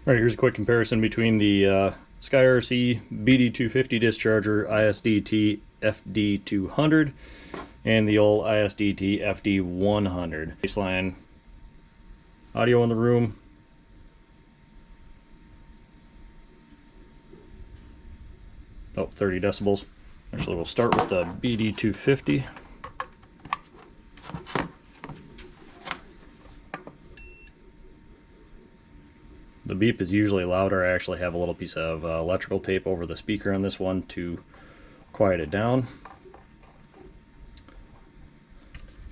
Alright, here's a quick comparison between the SkyRC BD250 discharger ISDT FD-200 and the old ISDT FD-100. Baseline audio in the room. About 30 decibels. Actually, we'll start with the BD250. The beep is usually louder. I actually have a little piece of electrical tape over the speaker on this one to quiet it down.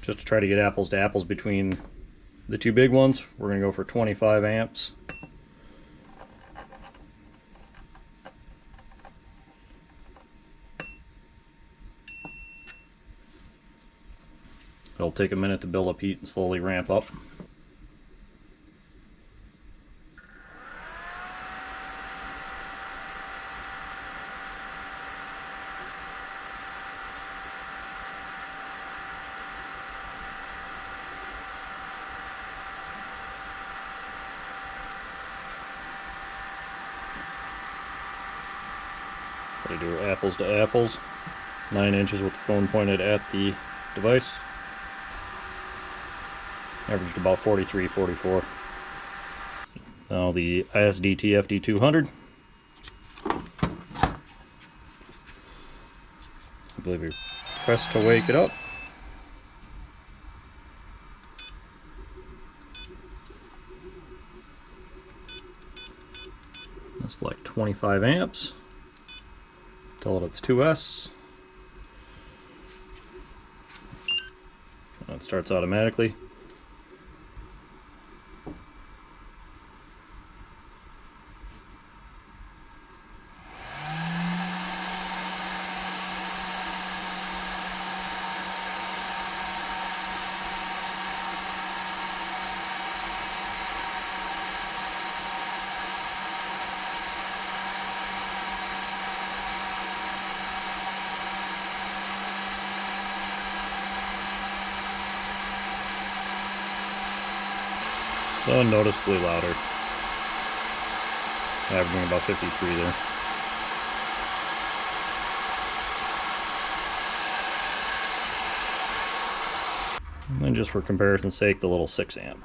Just to try to get apples to apples between the two big ones, we're going to go for 25 amps. It'll take a minute to build up heat and slowly ramp up. Try to do apples to apples. 9 inches with the phone pointed at the device. Averaged about 43, 44. Now the ISDT FD-200. I believe you press to wake it up. That's like 25 amps. Tell it it's 2S. It starts automatically. So noticeably louder. Averaging about 53 there. And then just for comparison's sake, the little 6 amp.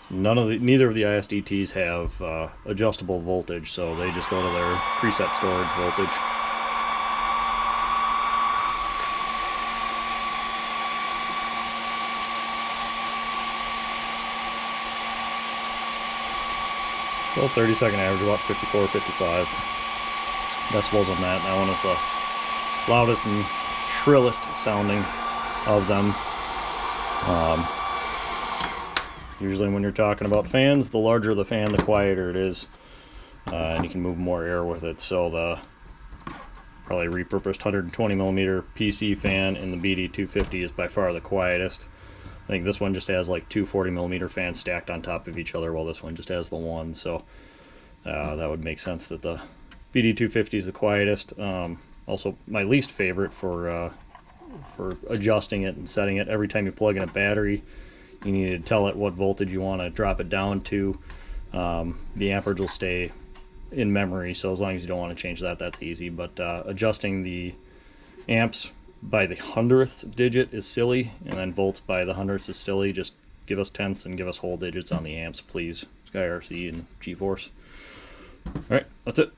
Neither of the ISDTs have adjustable voltage, so they just go to their preset storage voltage. So 30-second average, about 54, 55 decibels on that. That one is the loudest and shrillest sounding of them. Usually when you're talking about fans, the larger the fan, the quieter it is. And you can move more air with it. So the probably repurposed 120mm PC fan in the BD250 is by far the quietest. I think this one just has like two 40mm fans stacked on top of each other, while this one just has the one. So that would make sense that the BD250 is the quietest. Also, my least favorite for adjusting it and setting it. Every time you plug in a battery, you need to tell it what voltage you want to drop it down to. The amperage will stay in memory, so as long as you don't want to change that, that's easy. But adjusting the amps by the 100th digit is silly, and then volts by the hundredths is silly. Just give us tenths and give us whole digits on the amps, please. SkyRC and GeForce. Alright, that's it.